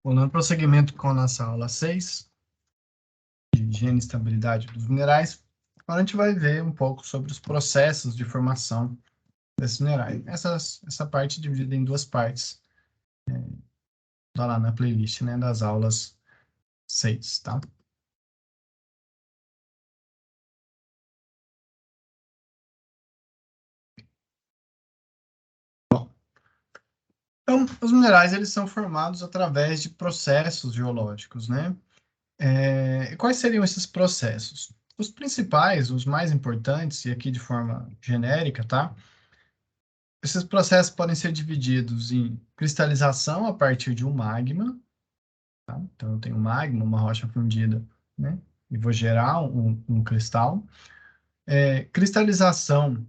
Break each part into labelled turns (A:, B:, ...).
A: Bom, dando prosseguimento com a nossa aula 6, de higiene e estabilidade dos minerais, agora a gente vai ver um pouco sobre os processos de formação desses minerais. Essa parte é dividida em duas partes, tá lá na playlist, né, das aulas 6, tá? Bom, então, os minerais, eles são formados através de processos geológicos, né? E quais seriam esses processos? Os principais, os mais importantes, e aqui de forma genérica, tá? Esses processos podem ser divididos em cristalização a partir de um magma, tá? Então, eu tenho um magma, uma rocha fundida, né? E vou gerar um cristal. Cristalização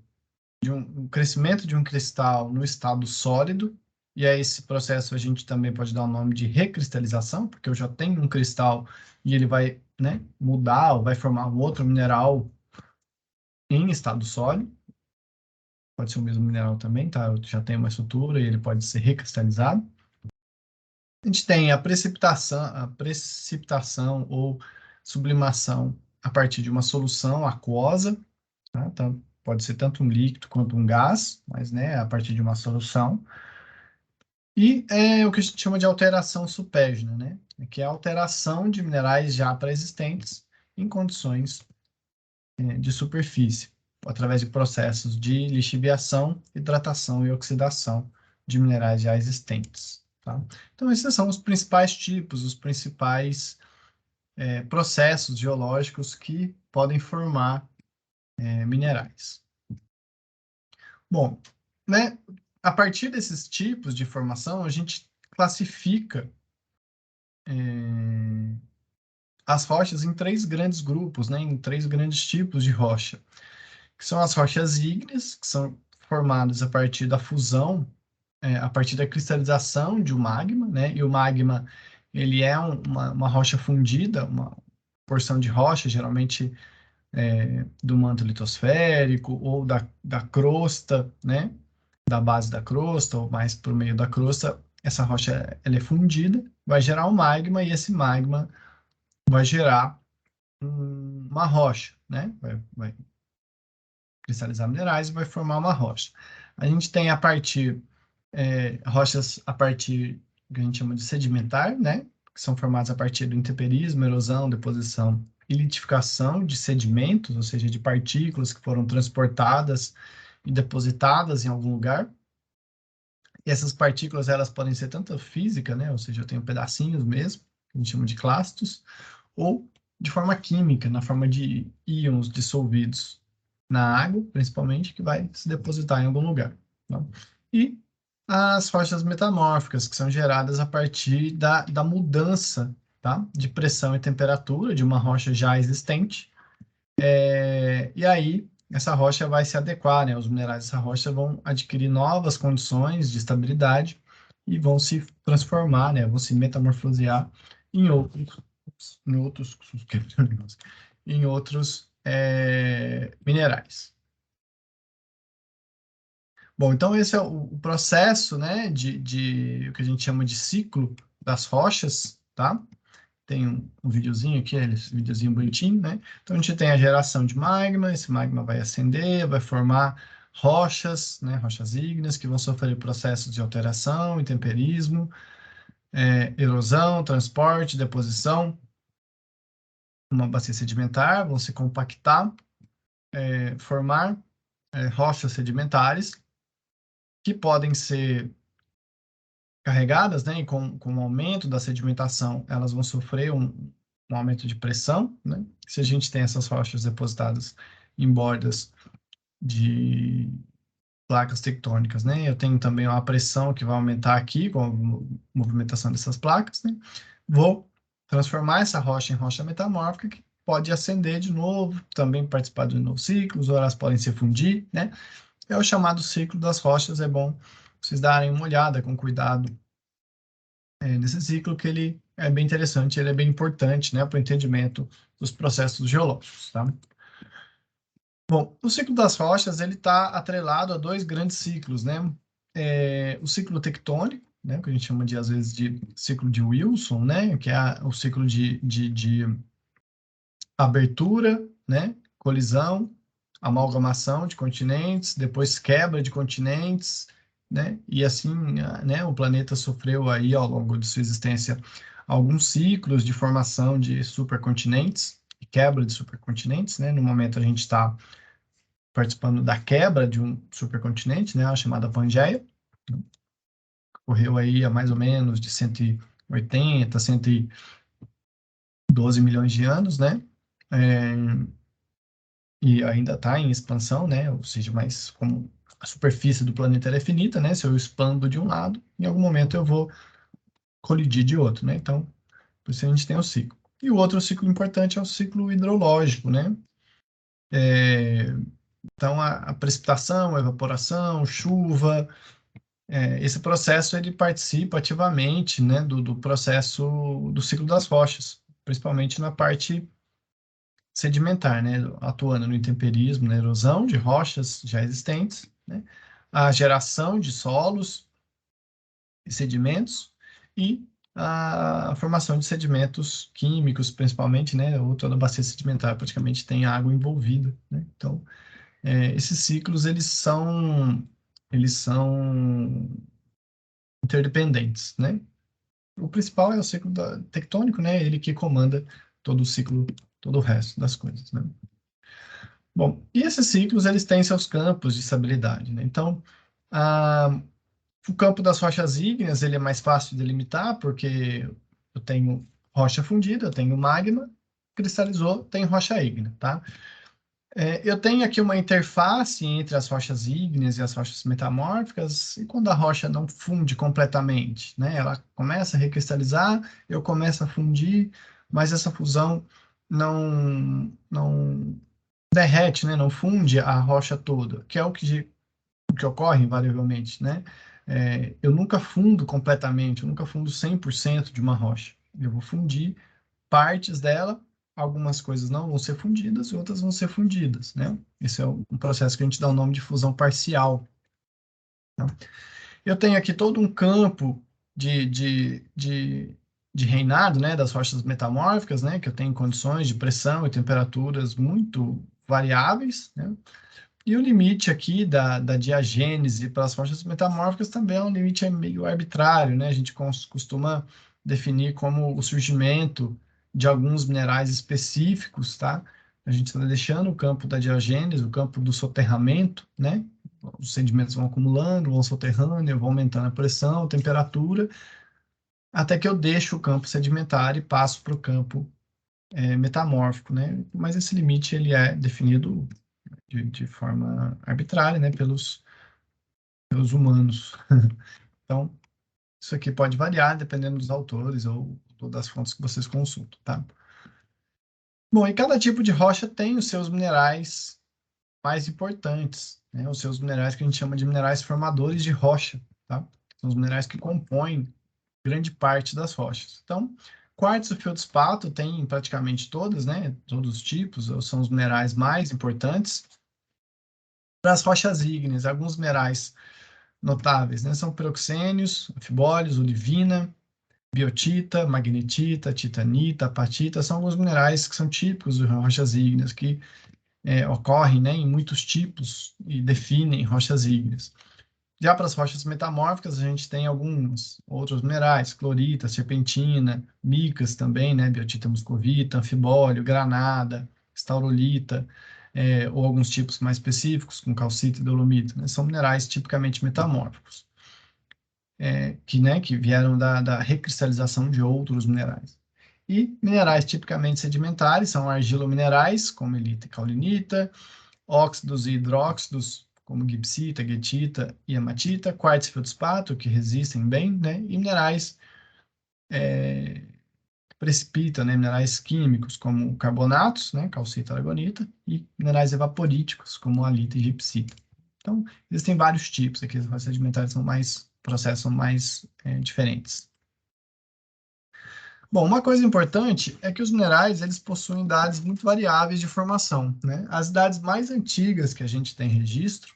A: um crescimento de um cristal no estado sólido, e a esse processo a gente também pode dar o nome de recristalização, porque eu já tenho um cristal e ele vai, né, mudar, ou vai formar um outro mineral em estado sólido. Pode ser o mesmo mineral também, tá? Eu já tenho uma estrutura e ele pode ser recristalizado. A gente tem a precipitação ou sublimação a partir de uma solução aquosa, tá? Então, pode ser tanto um líquido quanto um gás, mas, né, a partir de uma solução. E é o que a gente chama de alteração supérgina, né? Que é a alteração de minerais já pré-existentes em condições de superfície, através de processos de lixiviação, hidratação e oxidação de minerais já existentes. Tá? Então, esses são os principais tipos, os principais processos geológicos que podem formar minerais. Bom, né, a partir desses tipos de formação, a gente classifica as rochas em três grandes grupos, né, em três grandes tipos de rocha, que são as rochas ígneas, que são formadas a partir da fusão, a partir da cristalização de um magma, né, e o magma, ele é uma rocha fundida, uma porção de rocha, geralmente do manto litosférico ou da crosta, né, da base da crosta, ou mais por meio da crosta, essa rocha ela é fundida, vai gerar um magma, e esse magma vai gerar uma rocha, né? Vai cristalizar minerais e vai formar uma rocha. A gente tem rochas a partir que a gente chama de sedimentar, né? Que são formadas a partir do intemperismo, erosão, deposição e litificação de sedimentos, ou seja, de partículas que foram transportadas e depositadas em algum lugar. E essas partículas, elas podem ser tanto física, né? Ou seja, eu tenho pedacinhos mesmo, que a gente chama de clastos, ou de forma química, na forma de íons dissolvidos na água, principalmente, que vai se depositar em algum lugar. Tá? E as rochas metamórficas, que são geradas a partir da mudança, tá, de pressão e temperatura de uma rocha já existente. E aí, essa rocha vai se adequar, né? Os minerais dessa rocha vão adquirir novas condições de estabilidade e vão se transformar, né? Vão se metamorfosear em outros, em outros, em outros minerais. Bom, então esse é o processo, né, de o que a gente chama de ciclo das rochas, tá? Tem um videozinho aqui, esse videozinho bonitinho, né? Então a gente tem a geração de magma, esse magma vai acender, vai formar rochas, né, rochas ígneas, que vão sofrer processos de alteração, intemperismo, erosão, transporte, deposição, uma bacia sedimentar, vão se compactar, formar rochas sedimentares, que podem ser carregadas, né, e com o aumento da sedimentação, elas vão sofrer um aumento de pressão, né? Se a gente tem essas rochas depositadas em bordas de placas tectônicas, né? Eu tenho também uma pressão que vai aumentar aqui com a movimentação dessas placas, né? Vou transformar essa rocha em rocha metamórfica, que pode acender de novo, também participar de novos ciclos, ou elas podem se fundir, né? É o chamado ciclo das rochas, é bom vocês darem uma olhada com cuidado nesse ciclo, que ele é bem interessante, ele é bem importante, né, para o entendimento dos processos geológicos, tá? Bom, o ciclo das rochas, ele está atrelado a dois grandes ciclos, né? O ciclo tectônico, né, que a gente chama de, às vezes, de ciclo de Wilson, né, que é o ciclo de abertura, né, colisão, amalgamação de continentes, depois quebra de continentes, né, e assim, né, o planeta sofreu aí ao longo de sua existência alguns ciclos de formação de supercontinentes e quebra de supercontinentes, né, no momento a gente está participando da quebra de um supercontinente, né, a chamada Pangeia, ocorreu aí há mais ou menos de 180, 112 milhões de anos, né, é, e ainda está em expansão, né? Ou seja, mas como a superfície do planeta é finita, né? Se eu expando de um lado, em algum momento eu vou colidir de outro, né? Então, por isso a gente tem o ciclo. E o outro ciclo importante é o ciclo hidrológico, né? É, então, a precipitação, a evaporação, chuva, esse processo ele participa ativamente, né, do processo do ciclo das rochas, principalmente na parte sedimentar, né, atuando no intemperismo, na erosão de rochas já existentes, né, a geração de solos e sedimentos e a formação de sedimentos químicos, principalmente, né, ou toda a bacia sedimentar praticamente tem água envolvida, né, então esses ciclos eles são interdependentes, né. O principal é o ciclo tectônico, né, ele que comanda todo o ciclo, todo o resto das coisas, né. Bom, e esses ciclos, eles têm seus campos de estabilidade, né? Então, o campo das rochas ígneas, ele é mais fácil de delimitar, porque eu tenho rocha fundida, eu tenho magma, cristalizou, tem rocha ígnea, tá? Eu tenho aqui uma interface entre as rochas ígneas e as rochas metamórficas, e quando a rocha não funde completamente, né? Ela começa a recristalizar, eu começo a fundir, mas essa fusão não derrete, né, não funde a rocha toda, que é o que ocorre invariavelmente, né? Eu nunca fundo completamente, eu nunca fundo 100% de uma rocha. Eu vou fundir partes dela, algumas coisas não vão ser fundidas e outras vão ser fundidas, né? Esse é um processo que a gente dá o nome de fusão parcial. Tá? Eu tenho aqui todo um campo de reinado, né, das rochas metamórficas, né, que eu tenho condições de pressão e temperaturas muito variáveis, né? E o limite aqui da diagênese para as rochas metamórficas também é um limite meio arbitrário, né? A gente costuma definir como o surgimento de alguns minerais específicos, tá? A gente está deixando o campo da diagênese, o campo do soterramento, né? Os sedimentos vão acumulando, vão soterrando, vão aumentando a pressão, a temperatura, até que eu deixo o campo sedimentar e passo para o campo metamórfico, né? Mas esse limite ele é definido de forma arbitrária, né, pelos humanos. Então, isso aqui pode variar dependendo dos autores ou das fontes que vocês consultam, tá? Bom, e cada tipo de rocha tem os seus minerais mais importantes, né? Os seus minerais que a gente chama de minerais formadores de rocha, tá? São os minerais que compõem grande parte das rochas. Então, quartzo e feldspato tem praticamente todas, né? Todos os tipos, são os minerais mais importantes. Para as rochas ígneas, alguns minerais notáveis, né? São piroxênios, anfibólios, olivina, biotita, magnetita, titanita, apatita, são alguns minerais que são típicos de rochas ígneas, que ocorrem, né, em muitos tipos e definem rochas ígneas. Já para as rochas metamórficas, a gente tem alguns outros minerais, clorita, serpentina, micas também, né, biotita muscovita, anfibólio, granada, estaurolita, ou alguns tipos mais específicos, como calcita e dolomita, né, são minerais tipicamente metamórficos, que vieram da recristalização de outros minerais. E minerais tipicamente sedimentares são argilominerais, como elita e caulinita, óxidos e hidróxidos, como gipsita, guetita e hematita, quartzo e feldspato, que resistem bem, né? E minerais que precipitam, né? Minerais químicos, como carbonatos, né? Calcita, aragonita, e minerais evaporíticos, como alita e gipsita. Então, existem vários tipos aqui, os sedimentares são mais, processos são mais diferentes. Bom, uma coisa importante é que os minerais eles possuem idades muito variáveis de formação, né? As idades mais antigas que a gente tem registro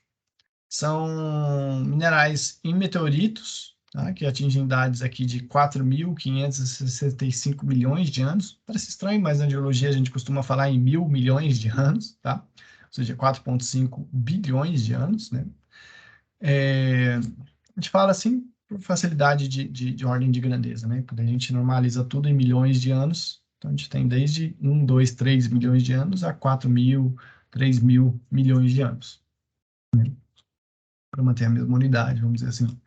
A: são minerais em meteoritos, tá? Que atingem idades aqui de 4.565 milhões de anos. Parece estranho, mas na geologia a gente costuma falar em 1.000 milhões de anos, tá? Ou seja, 4,5 bilhões de anos, né? A gente fala assim por facilidade de ordem de grandeza, né? Quando a gente normaliza tudo em milhões de anos, então a gente tem desde 1, 2, 3 milhões de anos a 4.000, 3.000 milhões de anos, para manter a mesma unidade, vamos dizer assim.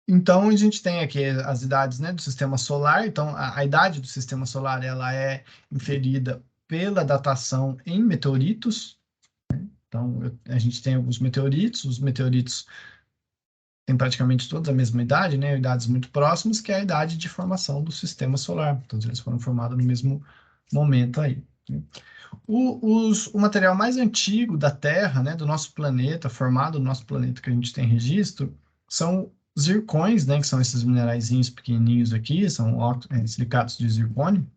A: Então, a gente tem aqui as idades, né, do sistema solar. Então, a idade do sistema solar ela é inferida pela datação em meteoritos. Então, a gente tem alguns meteoritos. Os meteoritos têm praticamente todos a mesma idade, né, idades muito próximas, que é a idade de formação do sistema solar. Todos eles foram formados no mesmo momento aí, né? O material mais antigo da Terra, né, do nosso planeta, formado no nosso planeta que a gente tem registro, são zircões, né, que são esses mineraizinhos pequenininhos aqui, são silicatos de zircônio.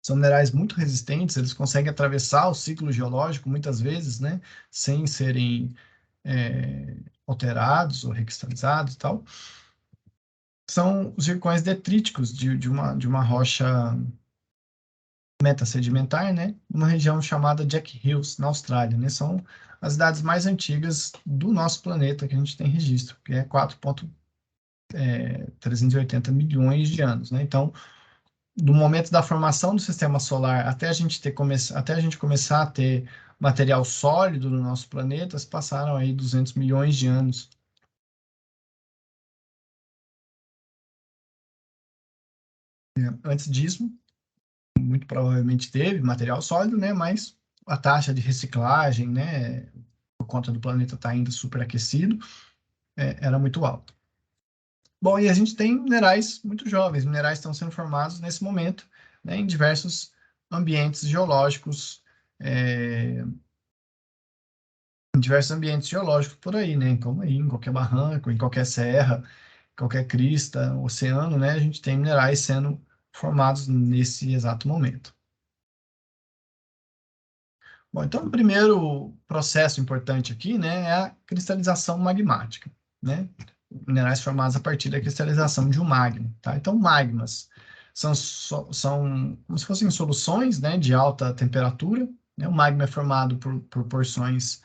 A: São minerais muito resistentes, eles conseguem atravessar o ciclo geológico muitas vezes, né, sem serem alterados ou recristalizados e tal. São zircões detríticos de uma rocha metasedimentar, né, numa região chamada Jack Hills, na Austrália, né, são as idades mais antigas do nosso planeta que a gente tem registro, que é 4,380 milhões de anos, né, então, do momento da formação do sistema solar até a gente até a gente começar a ter material sólido no nosso planeta, se passaram aí 200 milhões de anos. Antes disso, muito provavelmente teve material sólido, né, mas a taxa de reciclagem, né, por conta do planeta estar ainda superaquecido, era muito alta. Bom, e a gente tem minerais muito jovens, minerais estão sendo formados nesse momento, né, em diversos ambientes geológicos, em diversos ambientes geológicos por aí, né, como aí, em qualquer barranco, em qualquer serra, qualquer crista, oceano, né, a gente tem minerais sendo formados nesse exato momento. Bom, então o primeiro processo importante aqui, né, é a cristalização magmática, né? Minerais formados a partir da cristalização de um magma, tá? Então, magmas são como se fossem soluções, né, de alta temperatura, né? O magma é formado por porções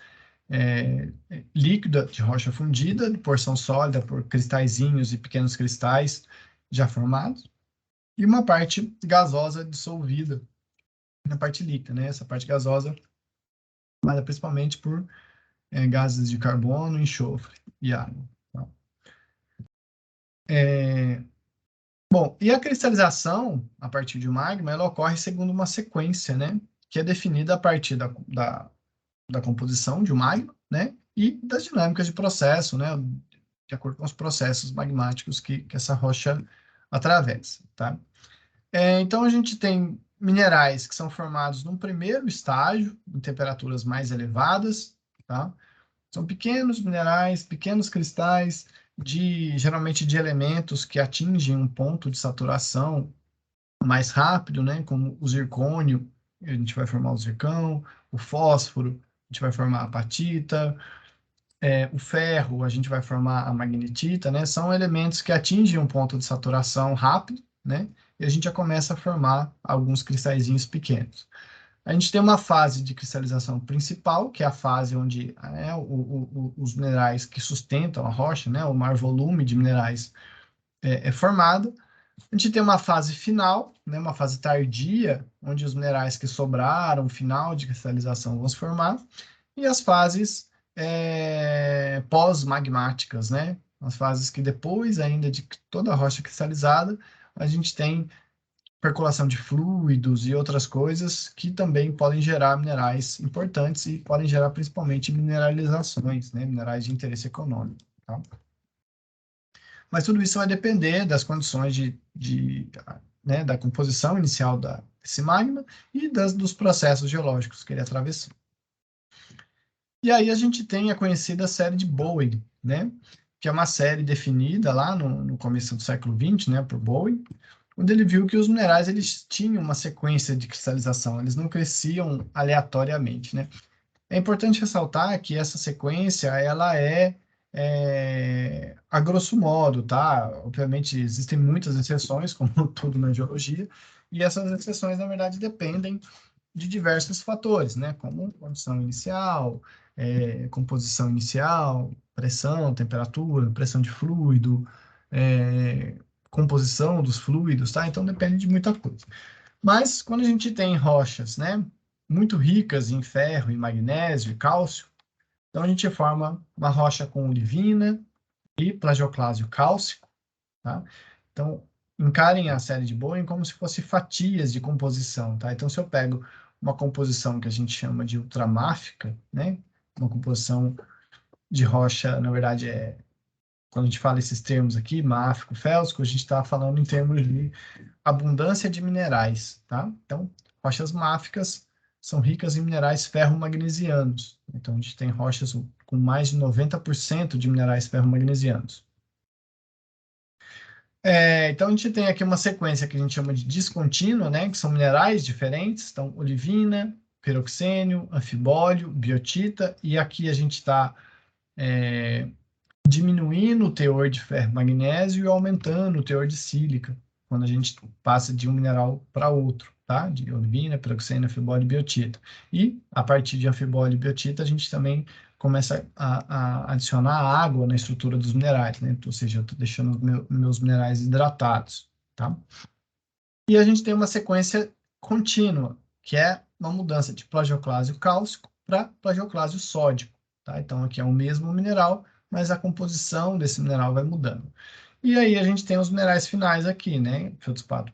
A: líquida de rocha fundida, de porção sólida por cristalzinhos e pequenos cristais já formados, e uma parte gasosa dissolvida na parte líquida, né? Essa parte gasosa formada principalmente por gases de carbono, enxofre e água. Tá? Bom, e a cristalização, a partir de um magma, ela ocorre segundo uma sequência, né? Que é definida a partir da composição de um magma, né? E das dinâmicas de processo, né? De acordo com os processos magmáticos que essa rocha atravessa, tá? Então, a gente tem minerais que são formados num primeiro estágio, em temperaturas mais elevadas, tá? São pequenos minerais, pequenos cristais, geralmente de elementos que atingem um ponto de saturação mais rápido, né? Como o zircônio, a gente vai formar o zircão, o fósforo, a gente vai formar a apatita, o ferro, a gente vai formar a magnetita, né? São elementos que atingem um ponto de saturação rápido, né? E a gente já começa a formar alguns cristalzinhos pequenos. A gente tem uma fase de cristalização principal, que é a fase onde os minerais que sustentam a rocha, né, o maior volume de minerais é formado. A gente tem uma fase final, né, uma fase tardia, onde os minerais que sobraram, final de cristalização, vão se formar. E as fases pós-magmáticas, né, as fases que depois ainda de toda a rocha cristalizada, a gente tem percolação de fluidos e outras coisas que também podem gerar minerais importantes e podem gerar principalmente mineralizações, né, minerais de interesse econômico, tá? Mas tudo isso vai depender das condições né, da composição inicial desse magma e dos processos geológicos que ele atravessou. E aí a gente tem a conhecida série de Bowen, né, que é uma série definida lá no começo do século XX, né, por Bowen, onde ele viu que os minerais eles tinham uma sequência de cristalização, eles não cresciam aleatoriamente, né? É importante ressaltar que essa sequência, ela a grosso modo, tá? Obviamente, existem muitas exceções, como tudo na geologia, e essas exceções, na verdade, dependem de diversos fatores, né? Como condição inicial, composição inicial, pressão, temperatura, pressão de fluido, é, composição dos fluidos, tá? Então, depende de muita coisa. Mas quando a gente tem rochas, né, muito ricas em ferro, em magnésio e cálcio, então a gente forma uma rocha com olivina e plagioclásio cálcico, tá? Então, encarem a série de Bowen como se fosse fatias de composição, tá? Então, se eu pego uma composição que a gente chama de ultramáfica, né, uma composição de rocha, na verdade, quando a gente fala esses termos aqui, máfico, félsico, a gente está falando em termos de abundância de minerais, tá? Então, rochas máficas são ricas em minerais ferro-magnesianos. Então, a gente tem rochas com mais de 90% de minerais ferro-magnesianos. Então, a gente tem aqui uma sequência que a gente chama de discontínua, né? Que são minerais diferentes. Então, olivina, piroxênio, anfibólio, biotita. E aqui a gente está diminuindo o teor de ferro magnésio e aumentando o teor de sílica, quando a gente passa de um mineral para outro, tá? De olivina, piroxênio, anfibólio e biotita. E, a partir de anfibólio e biotita, a gente também começa a adicionar água na estrutura dos minerais, né? Ou seja, eu estou deixando meus minerais hidratados, tá? E a gente tem uma sequência contínua, que é uma mudança de plagioclásio cálcico para plagioclásio sódico, tá? Então, aqui é o mesmo mineral, mas a composição desse mineral vai mudando. E aí a gente tem os minerais finais aqui, né? Feldspato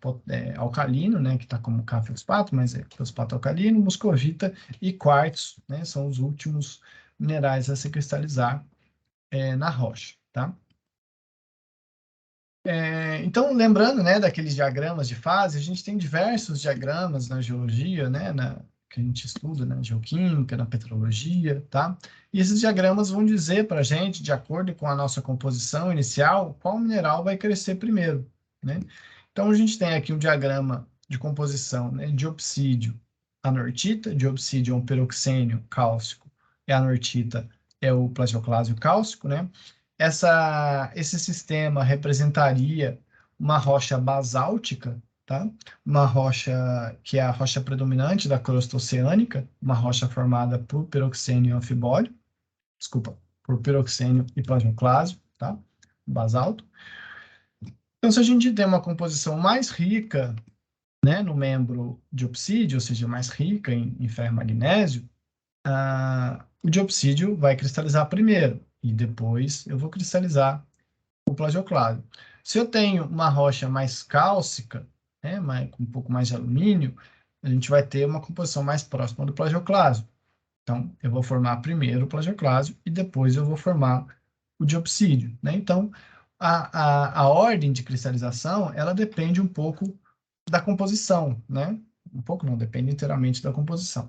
A: alcalino, né? Que está como K-feldspato, mas é feldspato alcalino, muscovita e quartzo, né? São os últimos minerais a se cristalizar na rocha, tá? Então, lembrando, né, daqueles diagramas de fase, a gente tem diversos diagramas na geologia, né, que a gente estuda na geoquímica, na petrologia, tá? E esses diagramas vão dizer para a gente, de acordo com a nossa composição inicial, qual mineral vai crescer primeiro, né? Então, a gente tem aqui um diagrama de composição, né, de obsídio anortita, de obsídio é um peroxênio cálcico, e anortita é o plagioclásio cálcico, né? Esse sistema representaria uma rocha basáltica, tá? Uma rocha que é a rocha predominante da crosta oceânica, uma rocha formada por piroxênio e anfibólio, desculpa, por piroxênio e plagioclásio, tá? Basalto. Então, se a gente tem uma composição mais rica, né, no membro diopsídeo, ou seja, mais rica em ferro e magnésio, o diopsídio vai cristalizar primeiro, e depois eu vou cristalizar o plagioclásio. Se eu tenho uma rocha mais cálcica, né, com um pouco mais de alumínio, a gente vai ter uma composição mais próxima do plagioclásio. Então, eu vou formar primeiro o plagioclásio e depois eu vou formar o diopsídio, né? Então, a ordem de cristalização, ela depende um pouco da composição, né? Um pouco não, depende inteiramente da composição.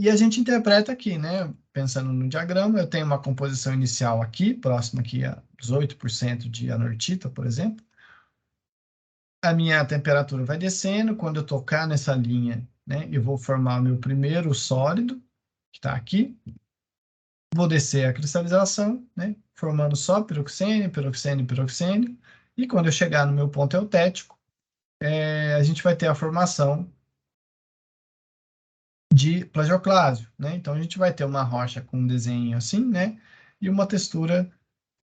A: E a gente interpreta aqui, né? Pensando no diagrama, eu tenho uma composição inicial aqui, próxima aqui a 18% de anortita, por exemplo. A minha temperatura vai descendo, quando eu tocar nessa linha, né, eu vou formar o meu primeiro sólido, que está aqui. Vou descer a cristalização, né, formando só piroxênio, piroxênio, piroxênio. E quando eu chegar no meu ponto eutético, a gente vai ter a formação de plagioclásio, né? Então a gente vai ter uma rocha com um desenho assim, né? E uma textura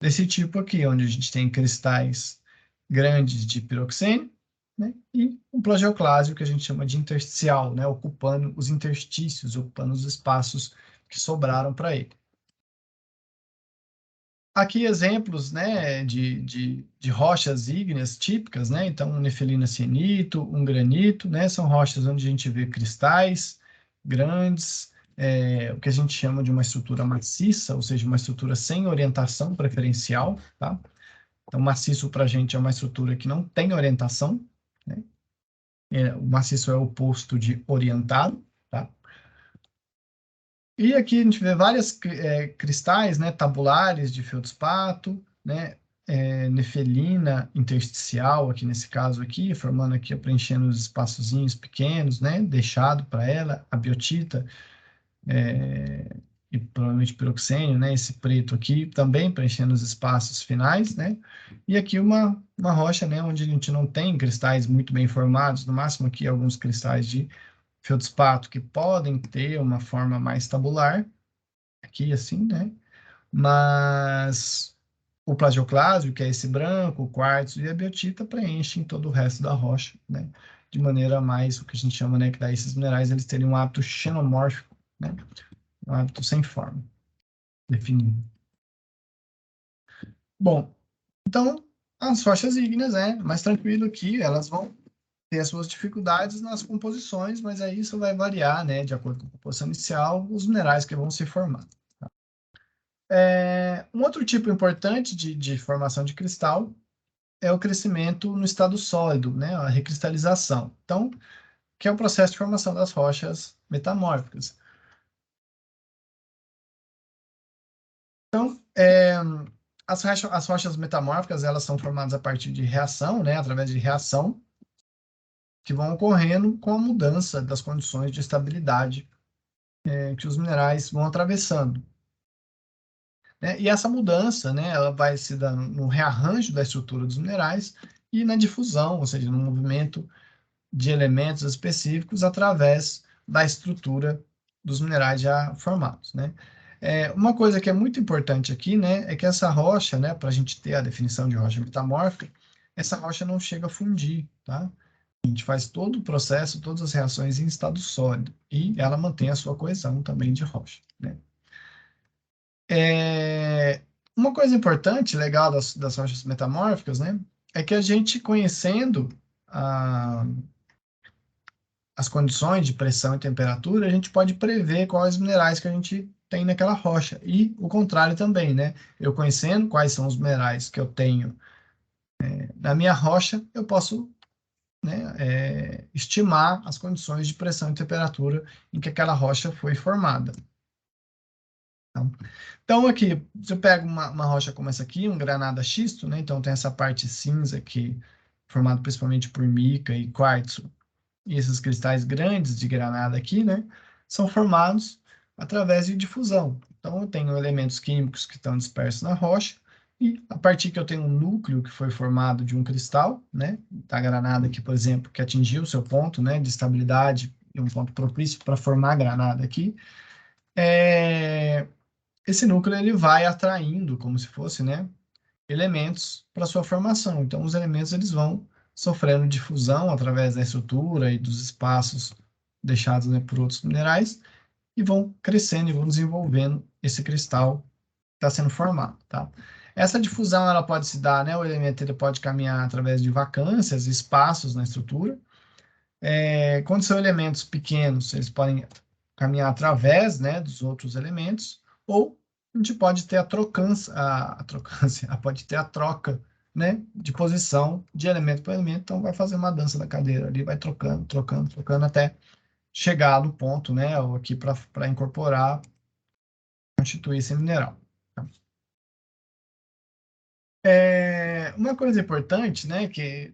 A: desse tipo aqui, onde a gente tem cristais grandes de piroxênio, né? E um plagioclásio que a gente chama de intersticial, né? Ocupando os interstícios, ocupando os espaços que sobraram para ele. Aqui exemplos, né, de rochas ígneas típicas, né? Então, um nefelina cianito, um granito, né? São rochas onde a gente vê cristais grandes, o que a gente chama de uma estrutura maciça, ou seja, uma estrutura sem orientação preferencial, tá? Então, maciço para a gente é uma estrutura que não tem orientação, né? O maciço é o oposto de orientado, tá? E aqui a gente vê vários cristais, né, tabulares de feldspato, né, nefelina intersticial, aqui nesse caso aqui, formando aqui, preenchendo os espaçozinhos pequenos, né? Deixado para ela, a biotita, e provavelmente piroxênio, né? Esse preto aqui, também preenchendo os espaços finais, né? E aqui uma rocha, né? Onde a gente não tem cristais muito bem formados, no máximo aqui alguns cristais de feldspato que podem ter uma forma mais tabular, aqui assim, né? Mas o plagioclásio, que é esse branco, o quartzo e a biotita preenchem todo o resto da rocha, né? De maneira mais, o que a gente chama, né? Que daí esses minerais, eles teriam um hábito xenomórfico, né? Um hábito sem forma, definido. Bom, então, as rochas ígneas, mais tranquilo aqui, elas vão ter as suas dificuldades nas composições, mas aí isso vai variar, né? De acordo com a composição inicial, os minerais que vão se formar. Um outro tipo importante de formação de cristal é o crescimento no estado sólido, né, a recristalização. Então, que é o processo de formação das rochas metamórficas. Então, as rochas metamórficas, elas são formadas a partir de reação, né, através de reação, que vão ocorrendo com a mudança das condições de estabilidade que os minerais vão atravessando. Né? E essa mudança, né, ela vai se dar no rearranjo da estrutura dos minerais e na difusão, ou seja, no movimento de elementos específicos através da estrutura dos minerais já formados, né? Uma coisa que é muito importante aqui, né, é que essa rocha, né, para a gente ter a definição de rocha metamórfica, essa rocha não chega a fundir, tá? A gente faz todo o processo, todas as reações em estado sólido e ela mantém a sua coesão também de rocha, né? Uma coisa importante, legal das rochas metamórficas, né, é que a gente conhecendo as condições de pressão e temperatura, a gente pode prever quais minerais que a gente tem naquela rocha. E o contrário também, né? Eu conhecendo quais são os minerais que eu tenho na minha rocha, eu posso, né, estimar as condições de pressão e temperatura em que aquela rocha foi formada. Então, aqui, se eu pego uma rocha como essa aqui, um granada xisto, né? Então, tem essa parte cinza aqui, formada principalmente por mica e quartzo, e esses cristais grandes de granada aqui, né, são formados através de difusão. Então, eu tenho elementos químicos que estão dispersos na rocha, e a partir que eu tenho um núcleo que foi formado de um cristal, né, da granada aqui, por exemplo, que atingiu o seu ponto, né, de estabilidade e um ponto propício para formar a granada aqui, esse núcleo ele vai atraindo, como se fosse, né, elementos para sua formação. Então, os elementos eles vão sofrendo difusão através da estrutura e dos espaços deixados, né, por outros minerais e vão crescendo e vão desenvolvendo esse cristal que está sendo formado, tá? Essa difusão ela pode se dar, né? O elemento ele pode caminhar através de vacâncias, espaços na estrutura. Quando são elementos pequenos, eles podem caminhar através, né, dos outros elementos, ou a gente pode ter a trocância, pode ter a troca, né, de posição de elemento para elemento, então vai fazer uma dança da cadeira ali, vai trocando, trocando, trocando até chegar no ponto, né, ou aqui para incorporar, constituir esse mineral. Tá? Uma coisa importante, né, que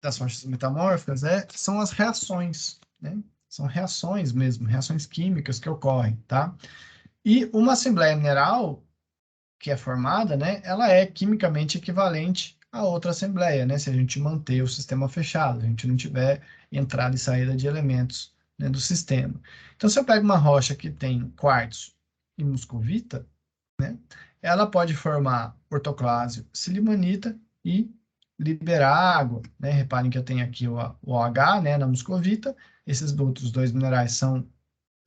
A: das rochas metamórficas são as reações, né? São reações mesmo, reações químicas que ocorrem, tá? E uma assembleia mineral que é formada, né, ela é quimicamente equivalente a outra assembleia, né, se a gente manter o sistema fechado, se a gente não tiver entrada e saída de elementos, né, do sistema. Então, se eu pego uma rocha que tem quartzo e muscovita, né, ela pode formar ortoclásio, silimanita e liberar água, né? Reparem que eu tenho aqui o OH, né, na muscovita, esses outros dois minerais são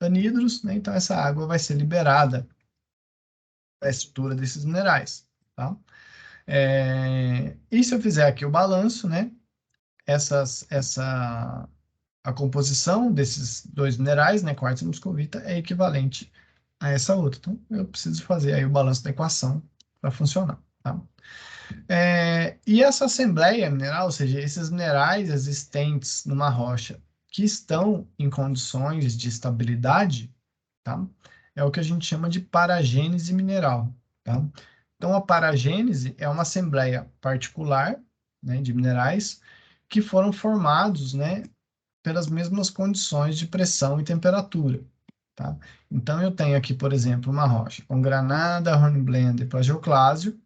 A: anidros, né? Então essa água vai ser liberada da estrutura desses minerais, tá? E se eu fizer aqui o balanço, né? A composição desses dois minerais, né, quartzo e muscovita, é equivalente a essa outra. Então, eu preciso fazer aí o balanço da equação para funcionar, tá? E essa assembleia mineral, ou seja, esses minerais existentes numa rocha que estão em condições de estabilidade, tá? É o que a gente chama de paragênese mineral, tá? Então, a paragênese é uma assembleia particular, né, de minerais que foram formados, né, pelas mesmas condições de pressão e temperatura, tá? Então, eu tenho aqui, por exemplo, uma rocha com granada, hornblende e plagioclásio,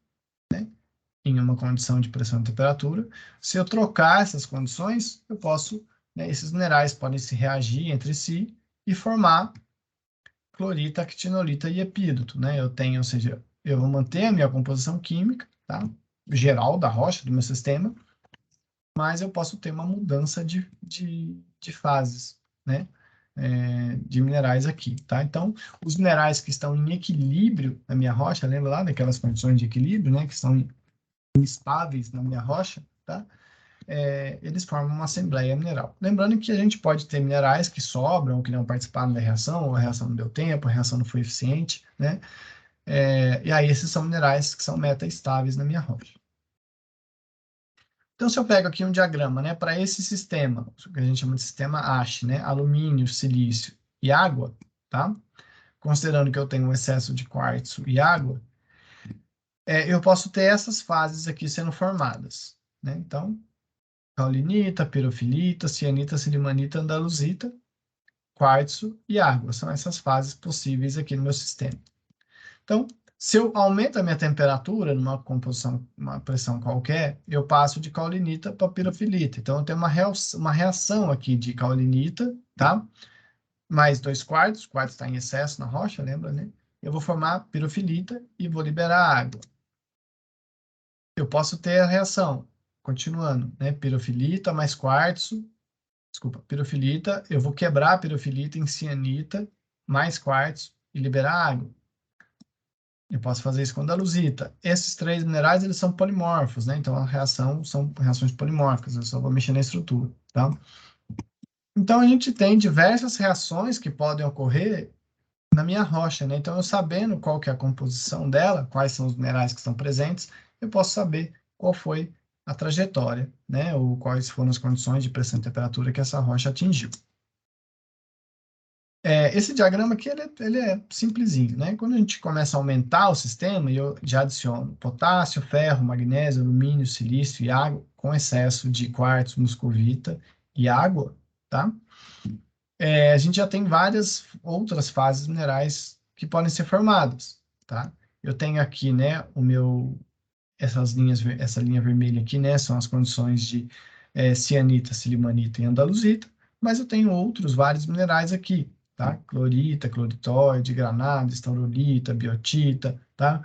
A: em uma condição de pressão e temperatura. Se eu trocar essas condições, eu posso, né, esses minerais podem se reagir entre si e formar clorita, actinolita e epídoto, né? Eu tenho, ou seja, eu vou manter a minha composição química, tá? Geral da rocha, do meu sistema, mas eu posso ter uma mudança de fases, né? De minerais aqui, tá? Então, os minerais que estão em equilíbrio na minha rocha, lembra lá daquelas condições de equilíbrio, né? Que estão instáveis na minha rocha, tá? Eles formam uma assembleia mineral. Lembrando que a gente pode ter minerais que sobram, que não participaram da reação, ou a reação não deu tempo, a reação não foi eficiente, né? E aí esses são minerais que são metaestáveis na minha rocha. Então, se eu pego aqui um diagrama, né, para esse sistema, que a gente chama de sistema ASH, né, alumínio, silício e água, tá? Considerando que eu tenho um excesso de quartzo e água, eu posso ter essas fases aqui sendo formadas, né? Então, caulinita, pirofilita, cianita, silimanita, andaluzita, quartzo e água. São essas fases possíveis aqui no meu sistema. Então, se eu aumento a minha temperatura numa composição, uma pressão qualquer, eu passo de caulinita para pirofilita. Então, eu tenho uma reação aqui de caulinita, tá? Mais 2 quartos, o quartzo está em excesso na rocha, lembra, né? Eu vou formar pirofilita e vou liberar água. Eu posso ter a reação, continuando, né? Pirofilita mais quartzo, desculpa, pirofilita, eu vou quebrar a pirofilita em cianita mais quartzo e liberar água. Eu posso fazer isso com andaluzita. Esses três minerais, eles são polimorfos, né? Então, a reação são reações polimórficas, eu só vou mexer na estrutura, tá? Então, a gente tem diversas reações que podem ocorrer na minha rocha, né? Então, eu sabendo qual que é a composição dela, quais são os minerais que estão presentes, eu posso saber qual foi a trajetória, né? Ou quais foram as condições de pressão e temperatura que essa rocha atingiu. Esse diagrama aqui ele é simplesinho, né? Quando a gente começa a aumentar o sistema, eu já adiciono potássio, ferro, magnésio, alumínio, silício e água, com excesso de quartzo, muscovita e água, tá? A gente já tem várias outras fases minerais que podem ser formadas, tá? Eu tenho aqui, né, essa linha vermelha aqui, né, são as condições de cianita, silimanita e andaluzita, mas eu tenho vários minerais aqui, tá? Clorita, cloritóide, granada, estaurolita, biotita, tá?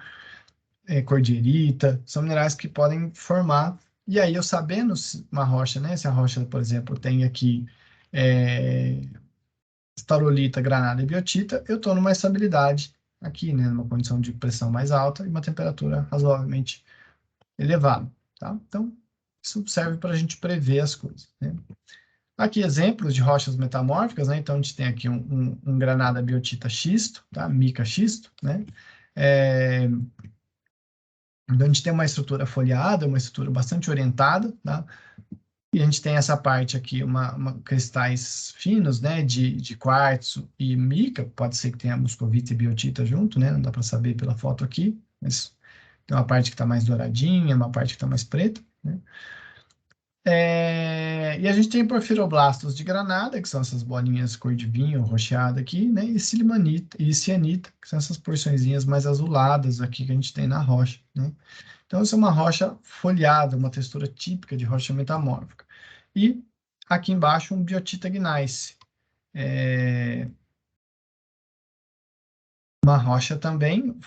A: Cordierita, são minerais que podem formar, e aí eu sabendo uma rocha, né, se a rocha, por exemplo, tem aqui estaurolita, granada e biotita, eu estou numa estabilidade aqui, né, numa condição de pressão mais alta e uma temperatura razoavelmente elevado, tá? Então, isso serve para a gente prever as coisas, né? Aqui, exemplos de rochas metamórficas, né? Então, a gente tem aqui um granada biotita xisto, tá? Mica xisto, né? Então, a gente tem uma estrutura foliada, uma estrutura bastante orientada, tá? E a gente tem essa parte aqui, cristais finos, né? De quartzo e mica, pode ser que tenha muscovita e biotita junto, né? Não dá para saber pela foto aqui, mas tem uma parte que está mais douradinha, uma parte que está mais preta, né? E a gente tem porfiroblastos de granada, que são essas bolinhas cor de vinho, roxeada aqui, né? E silimanita e cianita, que são essas porçõezinhas mais azuladas aqui que a gente tem na rocha, né? Então, essa é uma rocha folhada, uma textura típica de rocha metamórfica. E aqui embaixo, um biotita gneiss. Uma rocha também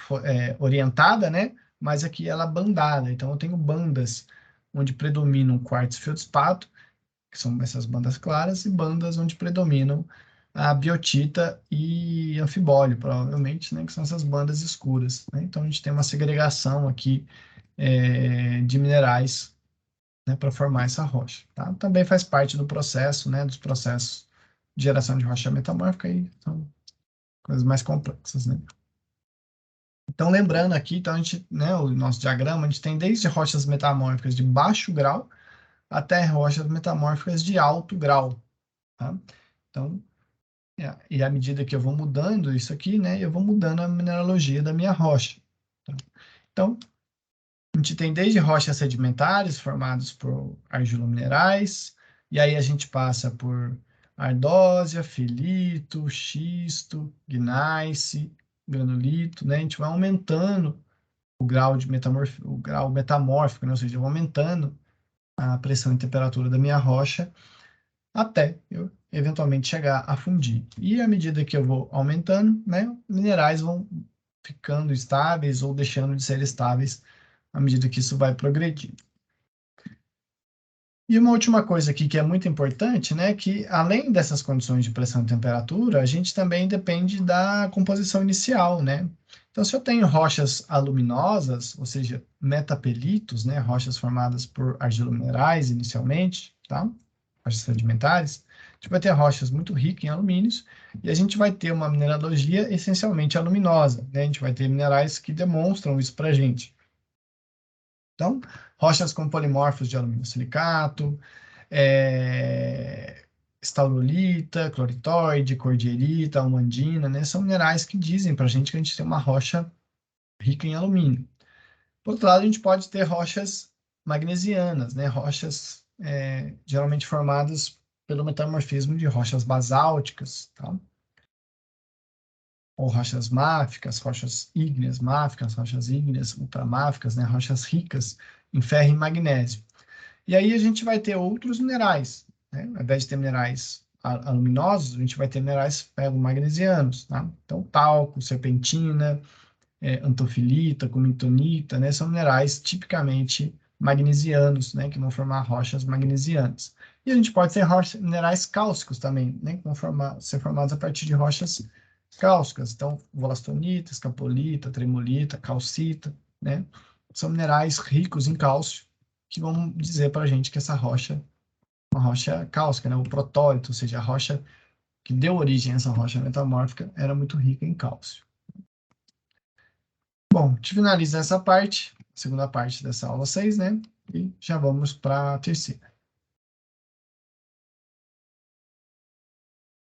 A: orientada, né? Mas aqui ela é bandada. Então, eu tenho bandas onde predominam quartzo e feldspato, que são essas bandas claras, e bandas onde predominam a biotita e anfibólio, provavelmente, né? Que são essas bandas escuras, né? Então, a gente tem uma segregação aqui de minerais, né, para formar essa rocha, tá? Também faz parte do processo, né? Dos processos de geração de rocha metamórfica e são coisas mais complexas, né? Então, lembrando aqui, então, a gente, né, o nosso diagrama, a gente tem desde rochas metamórficas de baixo grau até rochas metamórficas de alto grau, tá? Então, e à medida que eu vou mudando isso aqui, né, eu vou mudando a mineralogia da minha rocha, tá? Então, A gente tem desde rochas sedimentares formadas por argilominerais, e aí a gente passa por ardósia, filito, xisto, gneiss, granulito, né? A gente vai aumentando o grau de o grau metamórfico, né? Ou seja, eu vou aumentando a pressão e temperatura da minha rocha até eu eventualmente chegar a fundir. E à medida que eu vou aumentando, né, minerais vão ficando estáveis ou deixando de ser estáveis à medida que isso vai progredindo. E uma última coisa aqui que é muito importante, né, que além dessas condições de pressão e temperatura, a gente também depende da composição inicial, né? Então, se eu tenho rochas aluminosas, ou seja, metapelitos, né, rochas formadas por argilominerais inicialmente, tá? Rochas sedimentares, a gente vai ter rochas muito ricas em alumínios e a gente vai ter uma mineralogia essencialmente aluminosa, né? A gente vai ter minerais que demonstram isso para a gente. Então, rochas com polimorfos de alumínio silicato, estaurolita, cloritóide, cordierita, almandina, né? São minerais que dizem para a gente que a gente tem uma rocha rica em alumínio. Por outro lado, a gente pode ter rochas magnesianas, né? Rochas geralmente formadas pelo metamorfismo de rochas basálticas, tá? Ou rochas máficas, rochas ígneas máficas, rochas ígneas ultramáficas, né? Rochas ricas em ferro e magnésio. E aí a gente vai ter outros minerais, né? Ao invés de ter minerais aluminosos, a gente vai ter minerais ferromagnesianos, tá? Então, talco, serpentina, antofilita, cumentonita, né? São minerais tipicamente magnesianos, né? Que vão formar rochas magnesianas. E a gente pode ter minerais cálcicos também, né? Que vão ser formados a partir de rochas cálcicas. Então, volastonita, escapolita, tremolita, calcita, né? São minerais ricos em cálcio que vão dizer para a gente que essa rocha é uma rocha cáustica, né? O protólito, ou seja, a rocha que deu origem a essa rocha metamórfica era muito rica em cálcio. Bom, te finaliza essa parte, segunda parte dessa aula 6, né? E já vamos para a terceira.